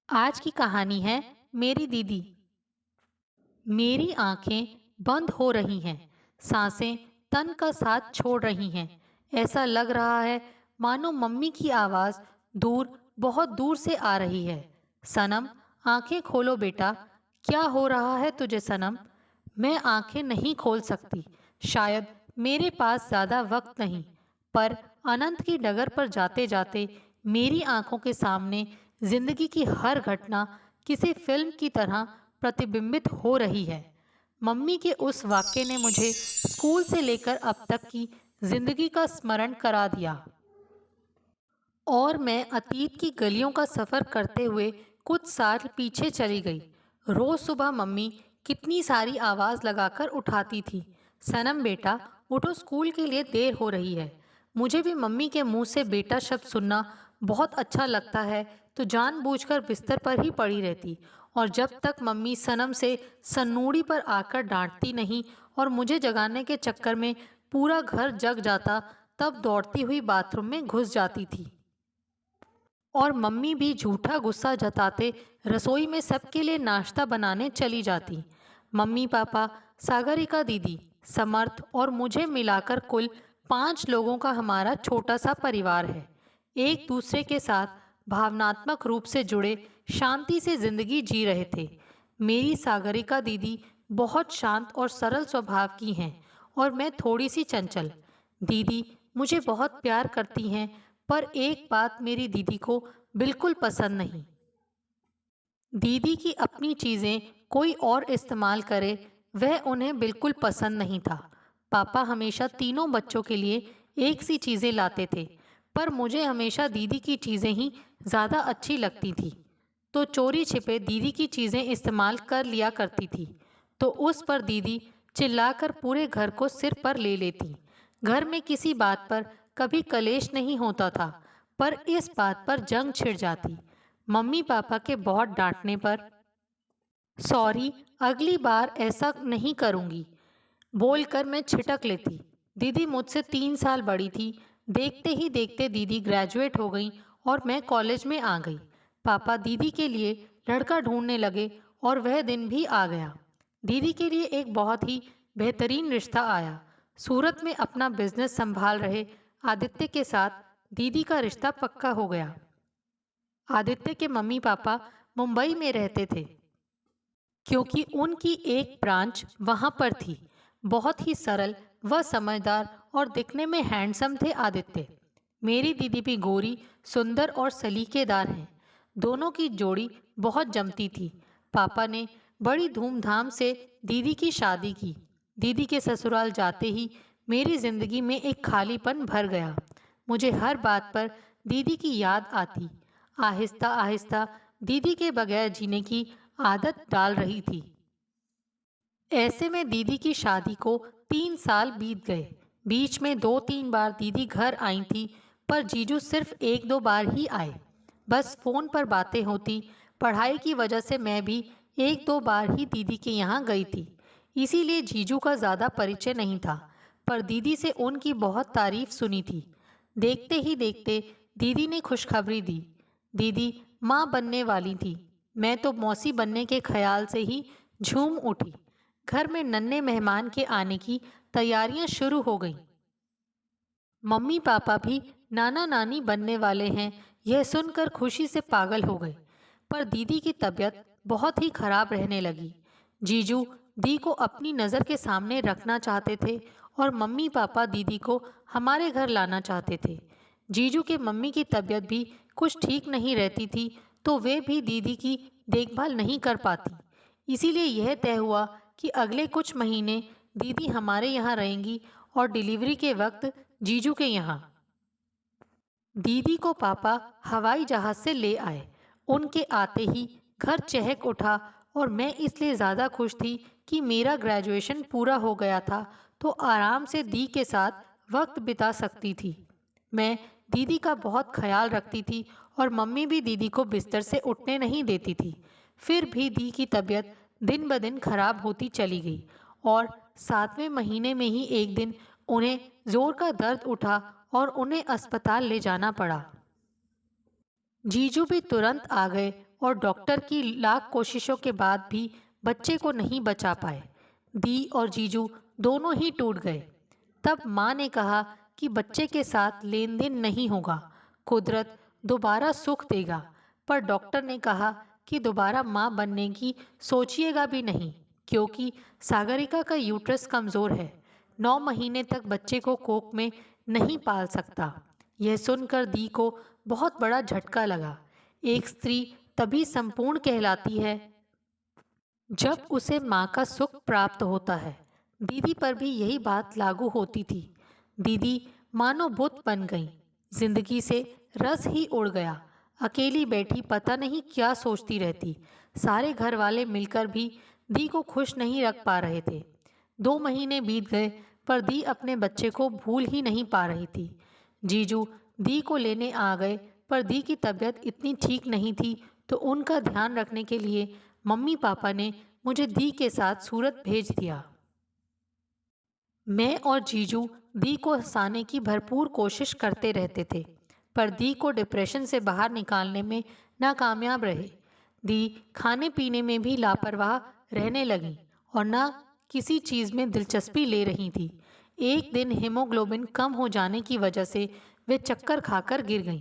आज की कहानी है मेरी दीदी। मेरी आंखें बंद हो रही हैं, सांसें तन का साथ छोड़ रही हैं। ऐसा लग रहा है मानो मम्मी की आवाज़ दूर, बहुत दूर से आ रही है। सनम, आंखें खोलो बेटा। क्या हो रहा है तुझे सनम? मैं आंखें नहीं खोल सकती। शायद मेरे पास ज़्यादा वक्त नहीं। पर अनंत की डगर पर जाते जाते मेरी आंखों के सामने जिंदगी की हर घटना किसी फिल्म की तरह प्रतिबिंबित हो रही है। मम्मी के उस वाक्य ने मुझे स्कूल से लेकर अब तक की जिंदगी का स्मरण करा दिया और मैं अतीत की गलियों का सफर करते हुए कुछ साल पीछे चली गई। रोज सुबह मम्मी कितनी सारी आवाज लगाकर उठाती थी। सनम बेटा, उठो, स्कूल के लिए देर हो रही है। मुझे भी मम्मी के मुंह से बेटा शब्द सुनना बहुत अच्छा लगता है, तो जानबूझकर बिस्तर पर ही पड़ी रहती। और जब तक मम्मी सनम से सन्नूड़ी पर आकर डांटती नहीं और मुझे जगाने के चक्कर में पूरा घर जग जाता, तब दौड़ती हुई बाथरूम में घुस जाती थी। और मम्मी भी झूठा गुस्सा जताते रसोई में सबके लिए नाश्ता बनाने चली जाती। मम्मी पापा, सागरिका दीदी, समर्थ और मुझे मिलाकर कुल 5 लोगों का हमारा छोटा सा परिवार है। एक दूसरे के साथ भावनात्मक रूप से जुड़े शांति से जिंदगी जी रहे थे। मेरी सागरिका दीदी बहुत शांत और सरल स्वभाव की हैं और मैं थोड़ी सी चंचल। दीदी मुझे बहुत प्यार करती हैं, पर एक बात मेरी दीदी को बिल्कुल पसंद नहीं। दीदी की अपनी चीज़ें कोई और इस्तेमाल करे, वह उन्हें बिल्कुल पसंद नहीं था। पापा हमेशा तीनों बच्चों के लिए एक सी चीज़ें लाते थे, पर मुझे हमेशा दीदी की चीज़ें ही ज़्यादा अच्छी लगती थी। तो चोरी छिपे दीदी की चीज़ें इस्तेमाल कर लिया करती थी, तो उस पर दीदी चिल्लाकर पूरे घर को सिर पर ले लेती। घर में किसी बात पर कभी कलेश नहीं होता था, पर इस बात पर जंग छिड़ जाती। मम्मी पापा के बहुत डांटने पर सॉरी, अगली बार ऐसा नहीं करूंगी बोलकर मैं छिटक लेती। दीदी मुझसे 3 साल बड़ी थी। देखते ही देखते दीदी ग्रेजुएट हो गई और मैं कॉलेज में आ गई। पापा दीदी के लिए लड़का ढूंढने लगे और वह दिन भी आ गया। दीदी के लिए एक बहुत ही बेहतरीन रिश्ता आया। सूरत में अपना बिजनेस संभाल रहे आदित्य के साथ दीदी का रिश्ता पक्का हो गया। आदित्य के मम्मी पापा मुंबई में रहते थे, क्योंकि उनकी एक ब्रांच वहां पर थी। बहुत ही सरल व समझदार और दिखने में हैंडसम थे आदित्य। मेरी दीदी भी गोरी, सुंदर और सलीकेदार हैं। दोनों की जोड़ी बहुत जमती थी। पापा ने बड़ी धूमधाम से दीदी की शादी की। दीदी के ससुराल जाते ही मेरी जिंदगी में एक खालीपन भर गया। मुझे हर बात पर दीदी की याद आती। आहिस्ता आहिस्ता दीदी के बगैर जीने की आदत डाल रही थी। ऐसे में दीदी की शादी को 3 साल बीत गए। बीच में 2-3 बार दीदी घर आई थी, पर जीजू सिर्फ 1-2 बार ही आए। बस फोन पर बातें होती। पढ़ाई की वजह से मैं भी 1-2 बार ही दीदी के यहाँ गई थी, इसीलिए जीजू का ज़्यादा परिचय नहीं था। पर दीदी से उनकी बहुत तारीफ सुनी थी। देखते ही देखते दीदी ने खुशखबरी दी। दीदी माँ बनने वाली थी। मैं तो मौसी बनने के ख्याल से ही झूम उठी। घर में नन्हे मेहमान के आने की तैयारियां शुरू हो गईं। मम्मी पापा भी नाना नानी बनने वाले हैं, यह सुनकर खुशी से पागल हो गए। पर दीदी की तबीयत बहुत ही खराब रहने लगी। जीजू दी को अपनी नज़र के सामने रखना चाहते थे और मम्मी पापा दीदी को हमारे घर लाना चाहते थे। जीजू के मम्मी की तबीयत भी कुछ ठीक नहीं रहती थी, तो वे भी दीदी की देखभाल नहीं कर पाती। इसीलिए यह तय हुआ कि अगले कुछ महीने दीदी हमारे यहाँ रहेंगी और डिलीवरी के वक्त जीजू के यहाँ। दीदी को पापा हवाई जहाज से ले आए। उनके आते ही घर चहक उठा और मैं इसलिए ज़्यादा खुश थी कि मेरा ग्रेजुएशन पूरा हो गया था, तो आराम से दी के साथ वक्त बिता सकती थी। मैं दीदी का बहुत ख्याल रखती थी और मम्मी भी दीदी को बिस्तर से उठने नहीं देती थी। फिर भी दी की तबीयत दिन ब दिन खराब होती चली गई और 7वें महीने में ही एक दिन उन्हें जोर का दर्द उठा और उन्हें अस्पताल ले जाना पड़ा। जीजू भी तुरंत आ गए और डॉक्टर की लाख कोशिशों के बाद भी बच्चे को नहीं बचा पाए। दी और जीजू दोनों ही टूट गए। तब माँ ने कहा कि बच्चे के साथ लेन देन नहीं होगा, कुदरत दोबारा सुख देगा। पर डॉक्टर ने कहा कि दोबारा माँ बनने की सोचिएगा भी नहीं, क्योंकि सागरिका का यूट्रस कमज़ोर है, 9 महीने तक बच्चे को कोख में नहीं पाल सकता। यह सुनकर दी को बहुत बड़ा झटका लगा। एक स्त्री तभी संपूर्ण कहलाती है जब उसे माँ का सुख प्राप्त होता है। दीदी पर भी यही बात लागू होती थी। दीदी मानो बुत बन गई, जिंदगी से रस ही उड़ गया। अकेली बैठी पता नहीं क्या सोचती रहती। सारे घर वाले मिलकर भी दी को खुश नहीं रख पा रहे थे। 2 महीने बीत गए पर दी अपने बच्चे को भूल ही नहीं पा रही थी। जीजू दी को लेने आ गए पर दी की तबीयत इतनी ठीक नहीं थी, तो उनका ध्यान रखने के लिए मम्मी पापा ने मुझे दी के साथ सूरत भेज दिया। मैं और जीजू दी को हंसाने की भरपूर कोशिश करते रहते थे, पर दी को डिप्रेशन से बाहर निकालने में नाकामयाब रहे। दी खाने पीने में भी लापरवाह रहने लगी और ना किसी चीज़ में दिलचस्पी ले रही थी। एक दिन हीमोग्लोबिन कम हो जाने की वजह से वे चक्कर खाकर गिर गईं।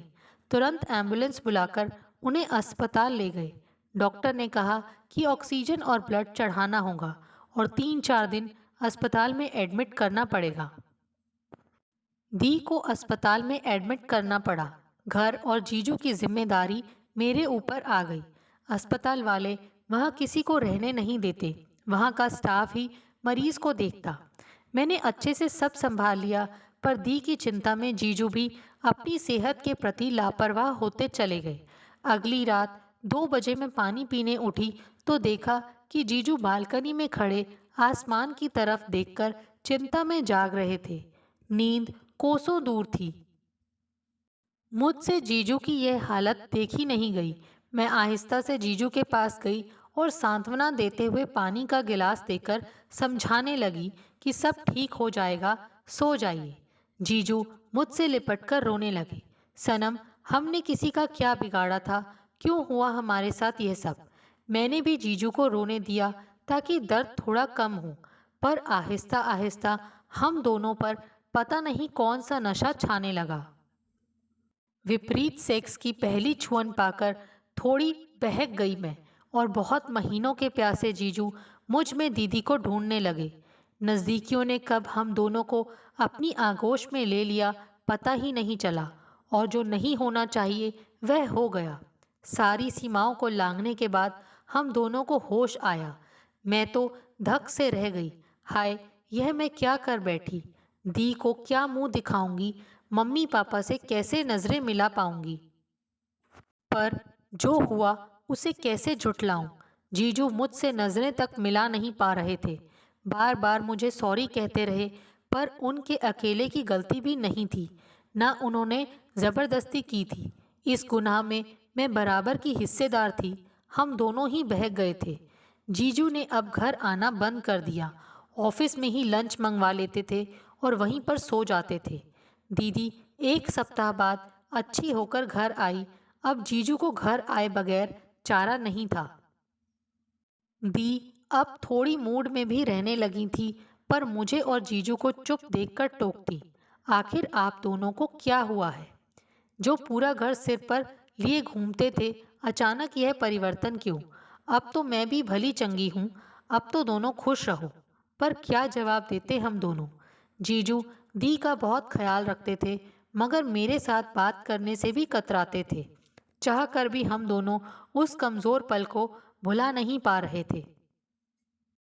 तुरंत एम्बुलेंस बुलाकर उन्हें अस्पताल ले गए। डॉक्टर ने कहा कि ऑक्सीजन और ब्लड चढ़ाना होगा और 3-4 दिन अस्पताल में एडमिट करना पड़ेगा। दी को अस्पताल में एडमिट करना पड़ा। घर और जीजू की जिम्मेदारी मेरे ऊपर आ गई। अस्पताल वाले वहाँ किसी को रहने नहीं देते, वहाँ का स्टाफ ही मरीज को देखता। मैंने अच्छे से सब संभाल लिया, पर दी की चिंता में जीजू भी अपनी सेहत के प्रति लापरवाह होते चले गए। अगली रात 2 बजे मैं पानी पीने उठी तो देखा कि जीजू बालकनी में खड़े आसमान की तरफ देखकर चिंता में जाग रहे थे। नींद कोसों दूर थी। मुझसे जीजू की यह हालत देखी नहीं गई। मैं आहिस्ता से जीजू के पास गई और सांत्वना देते हुए पानी का गिलास देकर समझाने लगी कि सब ठीक हो जाएगा, सो जाइए। जीजू मुझसे लिपटकर रोने लगे। सनम, हमने किसी का क्या बिगाड़ा था? क्यों हुआ हमारे साथ यह सब? मैंने भी जीजू को रोने दिया ताकि दर्द थोड़ा कम हो, पर आहिस्ता आहिस्ता हम दोनों पर पता नहीं कौन सा नशा छाने लगा। विपरीत सेक्स की पहली छुअन पाकर थोड़ी बहक गई मैं, और बहुत महीनों के प्यासे जीजू मुझ में दीदी को ढूंढने लगे। नज़दीकियों ने कब हम दोनों को अपनी आगोश में ले लिया पता ही नहीं चला, और जो नहीं होना चाहिए वह हो गया। सारी सीमाओं को लांघने के बाद हम दोनों को होश आया। मैं तो धक से रह गई। हाय, यह मैं क्या कर बैठी? दी को क्या मुंह दिखाऊंगी? मम्मी पापा से कैसे नजरें मिला पाऊंगी? पर जो हुआ उसे कैसे झुठलाऊं? जीजू मुझसे नजरें तक मिला नहीं पा रहे थे। बार बार मुझे सॉरी कहते रहे, पर उनके अकेले की गलती भी नहीं थी, ना उन्होंने ज़बरदस्ती की थी। इस गुनाह में मैं बराबर की हिस्सेदार थी। हम दोनों ही बहक गए थे। जीजू ने अब घर आना बंद कर दिया। ऑफिस में ही लंच मंगवा लेते थे और वहीं पर सो जाते थे। दीदी 1 सप्ताह बाद अच्छी होकर घर आई। अब जीजू को घर आए बगैर चारा नहीं था। दी अब थोड़ी मूड में भी रहने लगी थी, पर मुझे और जीजू को चुप देखकर टोकती। आखिर आप दोनों को क्या हुआ है? जो पूरा घर सिर पर लिए घूमते थे, अचानक यह परिवर्तन क्यों? अब तो मैं भी भली चंगी हूँ, अब तो दोनों खुश रहो। पर क्या जवाब देते हम दोनों? जीजू दी का बहुत ख्याल रखते थे, मगर मेरे साथ बात करने से भी कतराते थे। चाह कर भी हम दोनों उस कमज़ोर पल को भुला नहीं पा रहे थे।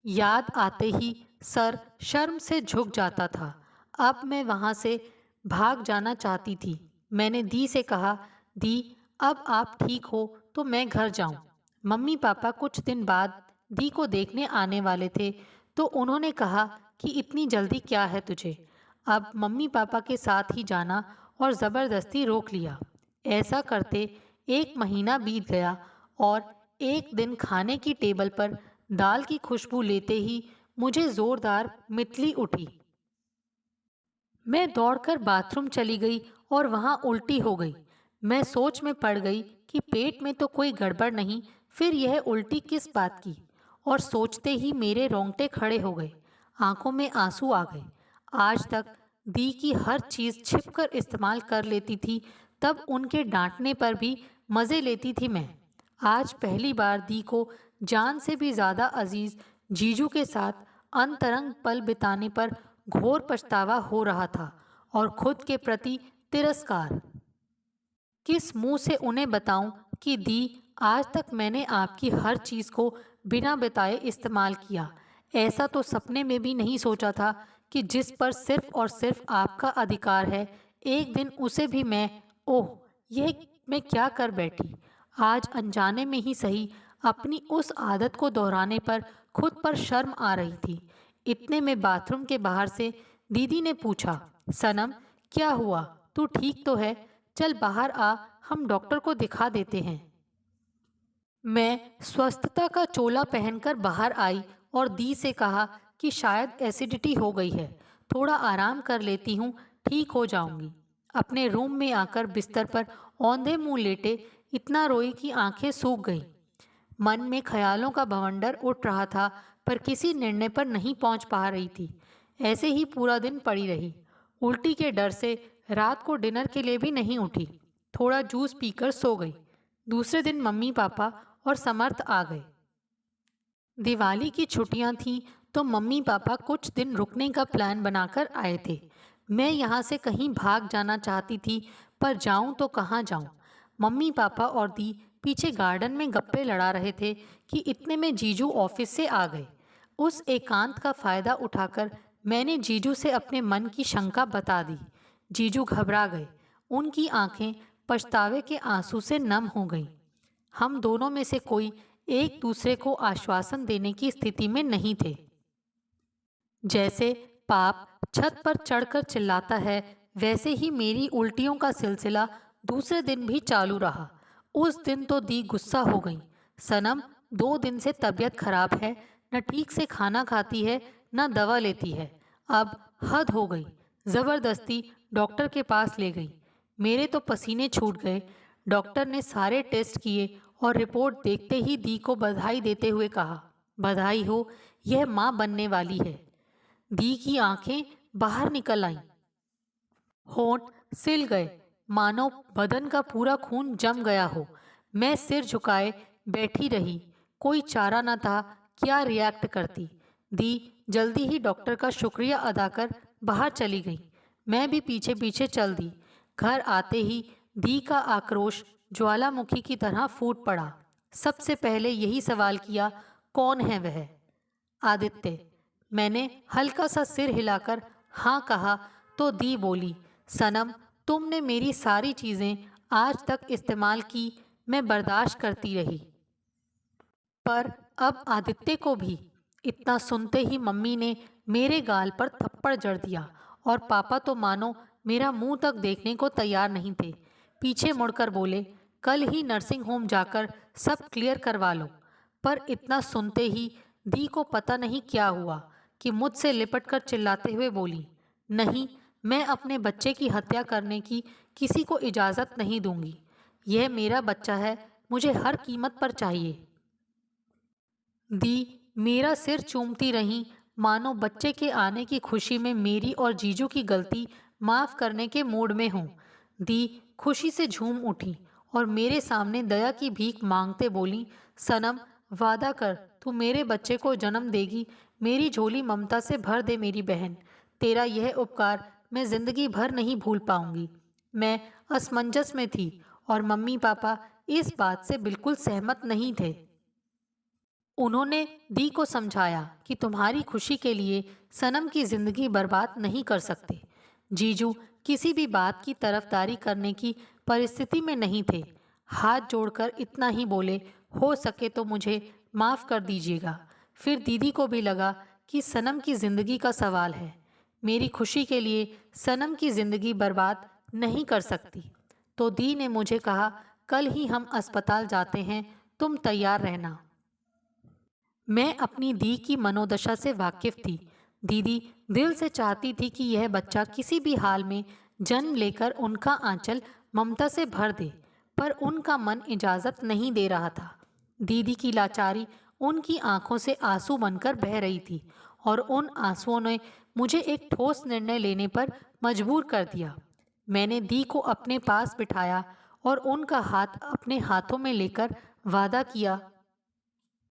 याद आते ही सर शर्म से झुक जाता था। अब मैं वहाँ से भाग जाना चाहती थी। मैंने दी से कहा, दी अब आप ठीक हो तो मैं घर जाऊं। मम्मी पापा कुछ दिन बाद दी को देखने आने वाले थे, तो उन्होंने कहा कि इतनी जल्दी क्या है तुझे? अब मम्मी पापा के साथ ही जाना, और ज़बरदस्ती रोक लिया। ऐसा करते 1 महीना बीत गया, और एक दिन खाने की टेबल पर दाल की खुशबू लेते ही मुझे जोरदार मितली उठी। मैं दौड़कर बाथरूम चली गई और वहां उल्टी हो गई। मैं सोच में पड़ गई कि पेट में तो कोई गड़बड़ नहीं, फिर यह उल्टी किस बात की। और सोचते ही मेरे रोंगटे खड़े हो गए, आंखों में आंसू आ गए। आज तक दी की हर चीज़ छिपकर इस्तेमाल कर लेती थी, तब उनके डांटने पर भी मज़े लेती थी मैं। आज पहली बार दी को जान से भी ज़्यादा अजीज जीजू के साथ अंतरंग पल बिताने पर घोर पछतावा हो रहा था, और खुद के प्रति तिरस्कार। किस मुंह से उन्हें बताऊं कि दी, आज तक मैंने आपकी हर चीज़ को बिना बताए इस्तेमाल किया। ऐसा तो सपने में भी नहीं सोचा था कि जिस पर सिर्फ और सिर्फ आपका अधिकार है, एक दिन उसे भी मैं। ओह, यह मैं क्या कर बैठी। आज अनजाने में ही सही, अपनी उस आदत को दोहराने पर खुद पर शर्म आ रही थी। इतने में बाथरूम के बाहर से दीदी ने पूछा, सनम क्या हुआ, तू ठीक तो है? चल बाहर आ, हम डॉक्टर को दिखा देते हैं। मैं स्वस्थता का चोला पहनकर बाहर आई और दी से कहा कि शायद एसिडिटी हो गई है, थोड़ा आराम कर लेती हूँ, ठीक हो जाऊंगी। अपने रूम में आकर बिस्तर पर औंधे मुंह लेटे इतना रोई कि आंखें सूख गईं। मन में ख्यालों का बवंडर उठ रहा था, पर किसी निर्णय पर नहीं पहुंच पा रही थी। ऐसे ही पूरा दिन पड़ी रही। उल्टी के डर से रात को डिनर के लिए भी नहीं उठी, थोड़ा जूस पीकर सो गई। दूसरे दिन मम्मी पापा और समर्थ आ गए। दिवाली की छुट्टियां थीं, तो मम्मी पापा कुछ दिन रुकने का प्लान बनाकर आए थे। मैं यहाँ से कहीं भाग जाना चाहती थी, पर जाऊं तो कहाँ जाऊं। मम्मी पापा और दी पीछे गार्डन में गप्पे लड़ा रहे थे कि इतने में जीजू ऑफिस से आ गए। उस एकांत का फायदा उठाकर मैंने जीजू से अपने मन की शंका बता दी। जीजू घबरा गए, उनकी आंखें पछतावे के आंसू से नम हो गईं। हम दोनों में से कोई एक दूसरे को आश्वासन देने की स्थिति में नहीं थे। जैसे पाप छत पर चढ़कर चिल्लाता है, वैसे ही मेरी उल्टियों का सिलसिला दूसरे दिन भी चालू रहा। उस दिन तो दी गुस्सा हो गई। सनम, 2 दिन से तबीयत खराब है, न ठीक से खाना खाती है न दवा लेती है। अब हद हो गई। ज़बरदस्ती डॉक्टर के पास ले गई। मेरे तो पसीने छूट गए। डॉक्टर ने सारे टेस्ट किए और रिपोर्ट देखते ही दी को बधाई देते हुए कहा, बधाई हो, यह माँ बनने वाली है। दी की आंखें बाहर निकल आईं, होंठ सिल गए, मानो बदन का पूरा खून जम गया हो। मैं सिर झुकाए बैठी रही, कोई चारा न था, क्या रिएक्ट करती। दी जल्दी ही डॉक्टर का शुक्रिया अदा कर बाहर चली गई। मैं भी पीछे पीछे चल दी। घर आते ही दी का आक्रोश ज्वालामुखी की तरह फूट पड़ा। सबसे पहले यही सवाल किया, कौन है वह? आदित्य। मैंने हल्का सा सिर हिलाकर हाँ कहा तो दी बोली, सनम, तुमने मेरी सारी चीज़ें आज तक इस्तेमाल की, मैं बर्दाश्त करती रही, पर अब आदित्य को भी। इतना सुनते ही मम्मी ने मेरे गाल पर थप्पड़ जड़ दिया, और पापा तो मानो मेरा मुंह तक देखने को तैयार नहीं थे। पीछे मुड़कर बोले, कल ही नर्सिंग होम जाकर सब क्लियर करवा लो। पर इतना सुनते ही दी को पता नहीं क्या हुआ कि मुझसे लिपट कर चिल्लाते हुए बोली, नहीं, मैं अपने बच्चे की हत्या करने की किसी को इजाज़त नहीं दूंगी। यह मेरा बच्चा है, मुझे हर कीमत पर चाहिए। दी मेरा सिर चूमती रहीं, मानो बच्चे के आने की खुशी में मेरी और जीजू की गलती माफ़ करने के मूड में हूँ। दी खुशी से झूम उठी और मेरे सामने दया की भीख मांगते बोली, सनम, वादा कर, तू मेरे बच्चे को जन्म देगी। मेरी झोली ममता से भर दे मेरी बहन। तेरा यह उपकार मैं ज़िंदगी भर नहीं भूल पाऊंगी। मैं असमंजस में थी और मम्मी पापा इस बात से बिल्कुल सहमत नहीं थे। उन्होंने दी को समझाया कि तुम्हारी खुशी के लिए सनम की ज़िंदगी बर्बाद नहीं कर सकते। जीजू किसी भी बात की तरफदारी करने की परिस्थिति में नहीं थे। हाथ जोड़कर इतना ही बोले, हो सके तो मुझे माफ़ कर दीजिएगा। फिर दीदी को भी लगा कि सनम की ज़िंदगी का सवाल है, मेरी खुशी के लिए सनम की ज़िंदगी बर्बाद नहीं कर सकती। तो दी ने मुझे कहा, कल ही हम अस्पताल जाते हैं, तुम तैयार रहना। मैं अपनी दी की मनोदशा से वाकिफ थी। दीदी दिल से चाहती थी कि यह बच्चा किसी भी हाल में जन्म लेकर उनका आंचल ममता से भर दे, पर उनका मन इजाज़त नहीं दे रहा था। दीदी की लाचारी उनकी आंखों से आंसू बनकर बह रही थी और उन आंसुओं ने मुझे एक ठोस निर्णय लेने पर मजबूर कर दिया। मैंने दी को अपने पास बिठाया और उनका हाथ अपने हाथों में लेकर वादा किया,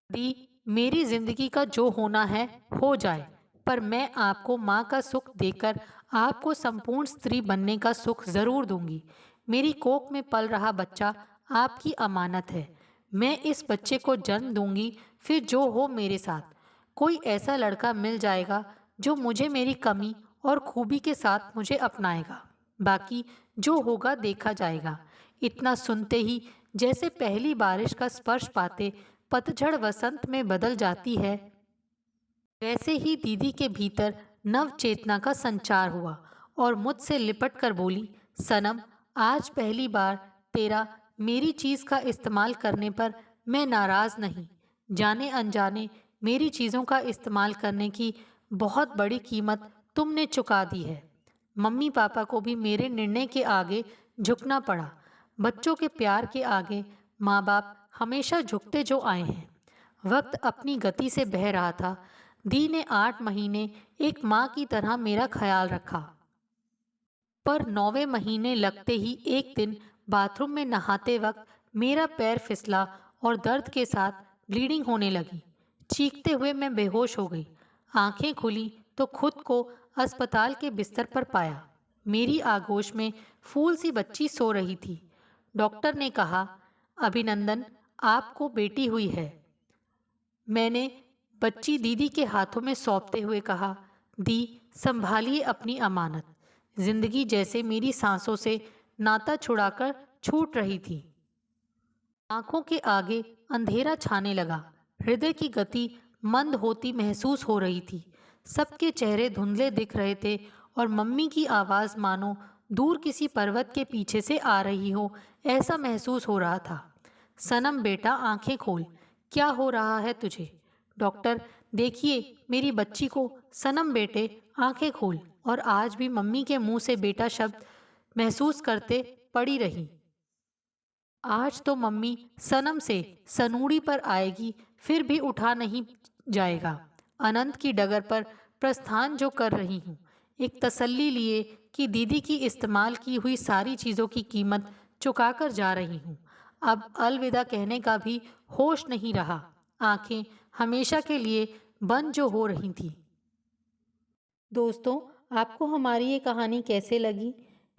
दी, मेरी जिंदगी का जो होना है हो जाए, पर मैं आपको माँ का सुख देकर आपको संपूर्ण स्त्री बनने का सुख जरूर दूंगी। मेरी कोख में पल रहा बच्चा आपकी अमानत है। मैं इस बच्चे को जन्म दूंगी, फिर जो हो मेरे साथ। कोई ऐसा लड़का मिल जाएगा जो मुझे मेरी कमी और खूबी के साथ मुझे अपनाएगा। बाकी जो होगा देखा जाएगा। इतना सुनते ही जैसे पहली बारिश का स्पर्श पाते पतझड़ वसंत में बदल जाती है, वैसे ही दीदी के भीतर नव चेतना का संचार हुआ और मुझसे लिपट कर बोली, सनम, आज पहली बार तेरा मेरी चीज का इस्तेमाल करने पर मैं नाराज नहीं। जाने अनजाने मेरी चीजों का इस्तेमाल करने की बहुत बड़ी कीमत तुमने चुका दी है। मम्मी पापा को भी मेरे निर्णय के आगे झुकना पड़ा। बच्चों के प्यार के आगे माँ बाप हमेशा झुकते जो आए हैं। वक्त अपनी गति से बह रहा था। दी ने 8 महीने एक माँ की तरह मेरा ख्याल रखा, पर 9वें महीने लगते ही एक दिन बाथरूम में नहाते वक्त मेरा पैर फिसला और दर्द के साथ ब्लीडिंग होने लगी। चीखते हुए मैं बेहोश हो गई। आंखें खुली तो खुद को अस्पताल के बिस्तर पर पाया। मेरी आगोश में फूल सी बच्ची सो रही थी। डॉक्टर ने कहा, अभिनंदन, आपको बेटी हुई है। मैंने बच्ची दीदी के हाथों में सौंपते हुए कहा, दी, संभालिए अपनी अमानत। जिंदगी जैसे मेरी सांसों से नाता छुड़ाकर छूट रही थी। आंखों के आगे अंधेरा छाने लगा। हृदय की गति मंद होती महसूस हो रही थी। सबके चेहरे धुंधले दिख रहे थे और मम्मी की आवाज़ मानो दूर किसी पर्वत के पीछे से आ रही हो, ऐसा महसूस हो रहा था। सनम बेटा, आंखें खोल। क्या हो रहा है तुझे? डॉक्टर, देखिए मेरी बच्ची को। सनम बेटे, आंखें खोल। और आज भी मम्मी के मुंह से बेटा शब्द महसूस करते पड़ी रही। आज तो मम्मी सनम से सनूड़ी पर आएगी, फिर भी उठा नहीं जाएगा। अनंत की डगर पर प्रस्थान जो कर रही हूँ, एक तसल्ली लिए कि दीदी की इस्तेमाल की हुई सारी चीज़ों की कीमत चुकाकर जा रही हूँ। अब अलविदा कहने का भी होश नहीं रहा। आंखें हमेशा के लिए बंद जो हो रही थी। दोस्तों, आपको हमारी ये कहानी कैसे लगी?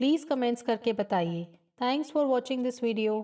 प्लीज़ कमेंट्स करके बताइए। Thanks for watching this video.